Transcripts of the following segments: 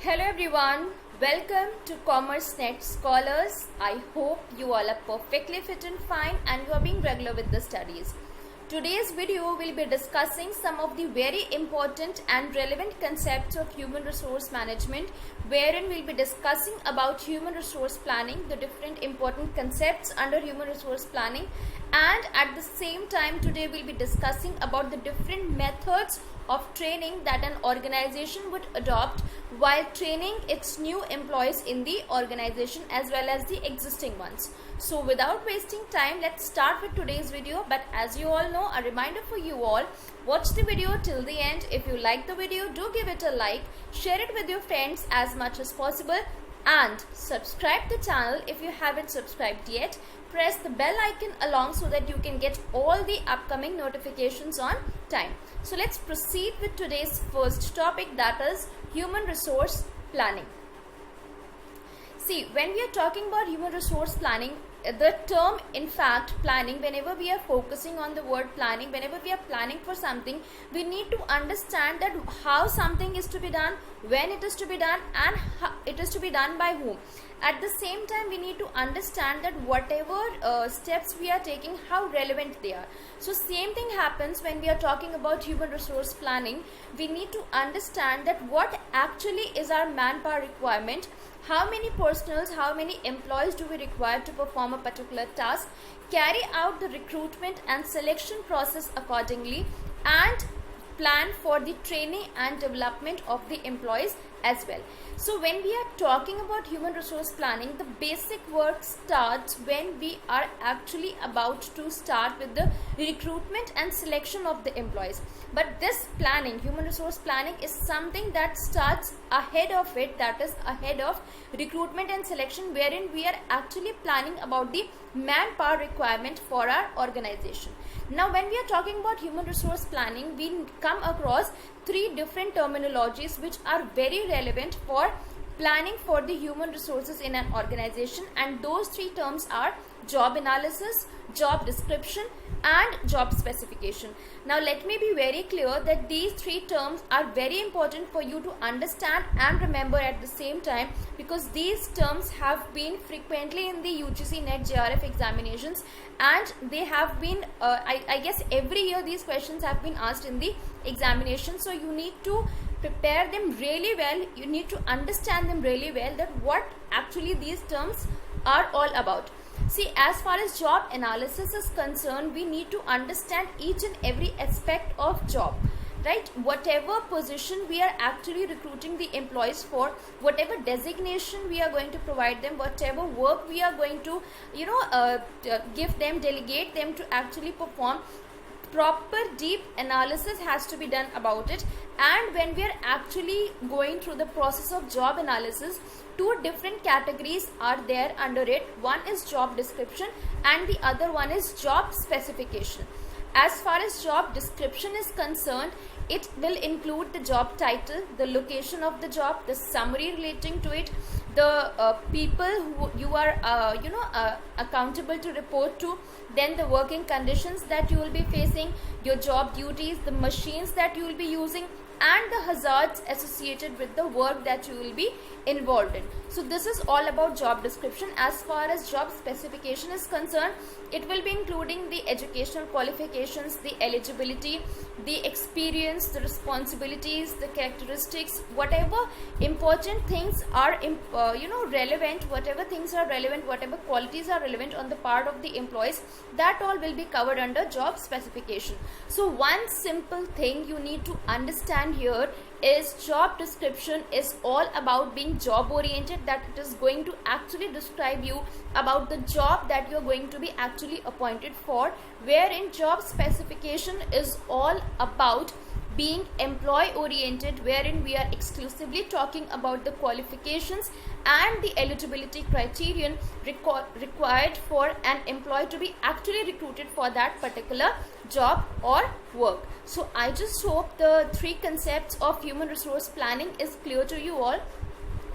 Hello everyone, welcome to CommerceNet Scholars. I hope you all are perfectly fit and fine and you are being regular with the studies. Today's video will be discussing some of the very important and relevant concepts of human resource management, wherein we'll be discussing about human resource planning, the different important concepts under human resource planning, and at the same time today we'll be discussing about the different methods of training that an organization would adopt while training its new employees in the organization as well as the existing ones. So without wasting time, let's start with today's video. But as you all know, a reminder for you all, watch the video till the end. If you like the video, do give it a like, share it with your friends as much as possible, and subscribe the channel if you haven't subscribed yet. Press the bell icon along so that you can get all the upcoming notifications on time. So let's proceed with today's first topic, that is human resource planning. See, when we are talking about human resource planning, the term in fact planning, whenever we are focusing on the word planning, whenever we are planning for something, we need to understand that how something is to be done, when it is to be done, and how it is to be done by whom. At the same time, we need to understand that whatever steps we are taking, how relevant they are. So same thing happens when we are talking about human resource planning. We need to understand that what actually is our manpower requirement, how many personals, how many employees do we require to perform a particular task, carry out the recruitment and selection process accordingly, and plan for the training and development of the employees as well. So when we are talking about human resource planning, the basic work starts when we are actually about to start with the recruitment and selection of the employees. But this planning, human resource planning, is something that starts ahead of it, that is ahead of recruitment and selection, wherein we are actually planning about the manpower requirement for our organization. Now when we are talking about human resource planning, we come across three different terminologies which are very relevant for planning for the human resources in an organization, and those three terms are job analysis, job description, and job specification. Now let me be very clear that these three terms are very important for you to understand and remember at the same time, because these terms have been frequently in the UGC NET JRF examinations, and they have been I guess every year these questions have been asked in the examination. So you need to prepare them really well, you need to understand them really well, that what actually these terms are all about. See, as far as job analysis is concerned, we need to understand each and every aspect of job, right? Whatever position we are actually recruiting the employees for, whatever designation we are going to provide them, whatever work we are going to give them, delegate them to actually perform, proper deep analysis has to be done about it. And when we are actually going through the process of job analysis, two different categories are there under it. One is job description and the other one is job specification. As far as job description is concerned, it will include the job title, the location of the job, the summary relating to it, the people who you are accountable to report to, then the working conditions that you will be facing, your job duties, the machines that you will be using, and the hazards associated with the work that you will be involved in. So this is all about job description. As far as job specification is concerned, it will be including the educational qualifications, the eligibility, the experience, the responsibilities, the characteristics, whatever important things are relevant, whatever things are relevant, whatever qualities are relevant on the part of the employees, that all will be covered under job specification. So one simple thing you need to understand here is job description is all about being job oriented, that it is going to actually describe you about the job that you are going to be actually appointed for, wherein job specification is all about being employee oriented, wherein we are exclusively talking about the qualifications and the eligibility criterion required for an employee to be actually recruited for that particular job or work. So I just hope the three concepts of human resource planning is clear to you all.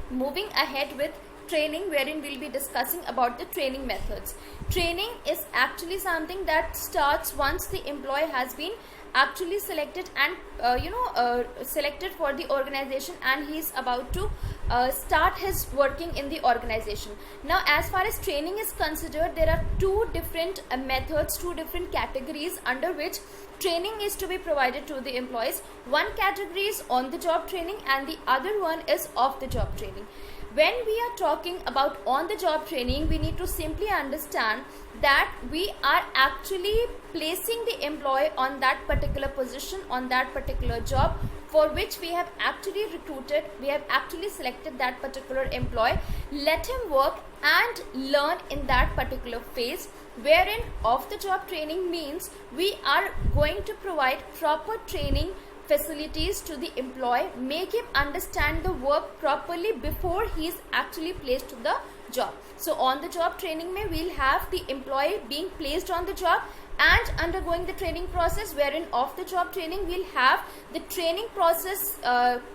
Moving ahead with training, wherein we'll be discussing about the training methods. Training is actually something that starts once the employee has been actually selected and selected for the organization, and he is about to start his working in the organization. Now as far as training is considered, there are two different methods, two different categories under which training is to be provided to the employees. One category is on the job training and the other one is off the job training. When we are talking about on the job training, we need to simply understand that we are actually placing the employee on that particular position, on that particular job for which we have actually recruited, we have actually selected that particular employee. Let him work and learn in that particular phase, wherein off the job training means we are going to provide proper training facilities to the employee, make him understand the work properly before he is actually placed to the job. So on the job training mein we'll have the employee being placed on the job and undergoing the training process, wherein off the job training we'll have the training process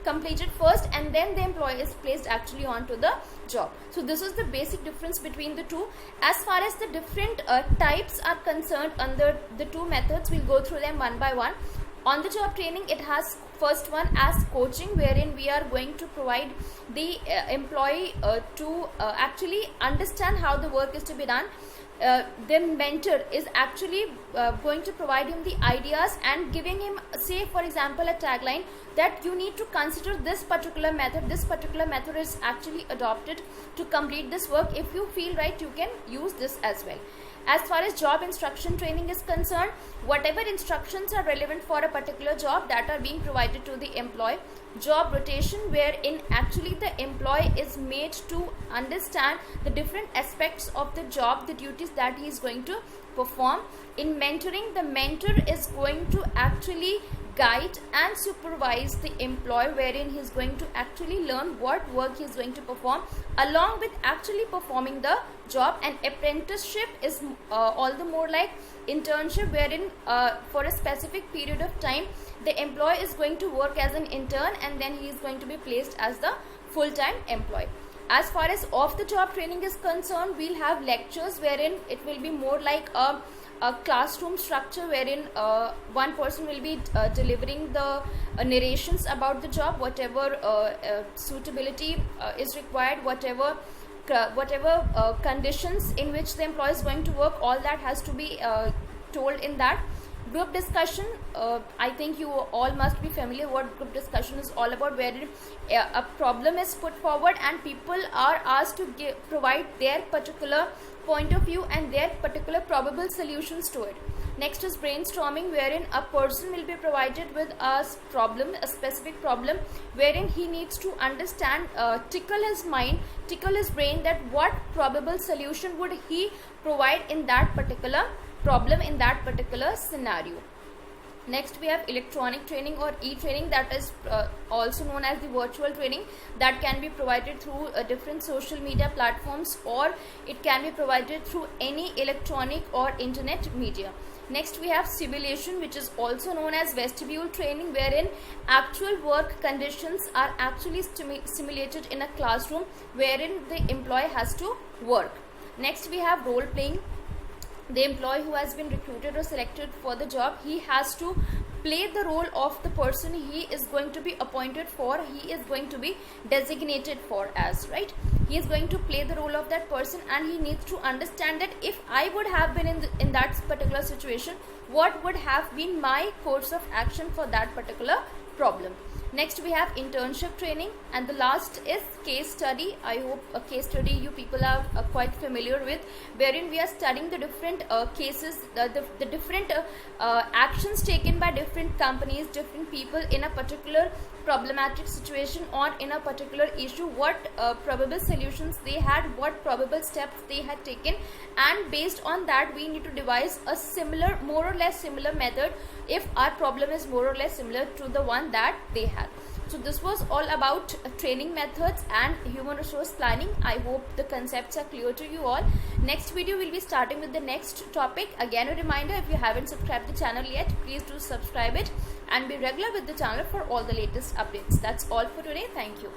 completed first and then the employee is placed actually onto the job. So this is the basic difference between the two. As far as the different types are concerned under the two methods, we'll go through them one by one. On the job training, it has first one as coaching, wherein we are going to provide the employee to actually understand how the work is to be done. The mentor is actually going to provide him the ideas and giving him, say for example, a tagline that you need to consider this particular method. This particular method is actually adopted to complete this work. If you feel right, you can use this as well. As far as job instruction training is concerned, whatever instructions are relevant for a particular job, that are being provided to the employee. Job rotation, wherein actually the employee is made to understand the different aspects of the job, the duties that he is going to perform. In mentoring, the mentor is going to actually guide and supervise the employee, wherein he is going to actually learn what work he is going to perform along with actually performing the job. And apprenticeship is all the more like internship, wherein for a specific period of time the employee is going to work as an intern and then he is going to be placed as the full-time employee. As far as off the job training is concerned, we'll have lectures wherein it will be more like a classroom structure, wherein one person will be delivering the narrations about the job, whatever suitability is required, whatever conditions in which the employee is going to work, all that has to be told in that. Group discussion, I think you all must be familiar what group discussion is all about, where a problem is put forward and people are asked to provide their particular point of view and their particular probable solutions to it. Next is brainstorming, wherein a person will be provided with a problem, a specific problem, wherein he needs to understand, tickle his mind, tickle his brain, that what probable solution would he provide in that particular problem, in that particular scenario. Next we have electronic training or e-training, that is also known as the virtual training, that can be provided through different social media platforms, or it can be provided through any electronic or internet media. Next we have simulation, which is also known as vestibule training, wherein actual work conditions are actually simulated in a classroom wherein the employee has to work. Next we have role playing. The employee who has been recruited or selected for the job, he has to play the role of the person he is going to be appointed for, he is going to be designated for as, right? He is going to play the role of that person, and he needs to understand that if I would have been in that particular situation, what would have been my course of action for that particular problem. Next we have internship training, and the last is case study. I hope a case study you people are quite familiar with, wherein we are studying the different cases, the different actions taken by different companies, different people in a particular problematic situation or in a particular issue, what probable solutions they had, what probable steps they had taken, and based on that we need to devise a similar, more or less similar method if our problem is more or less similar to the one that they had. So this was all about training methods and human resource planning. I hope the concepts are clear to you all. Next video will be starting with the next topic. Again a reminder, if you haven't subscribed the channel yet, please do subscribe it and be regular with the channel for all the latest updates. That's all for today. Thank you.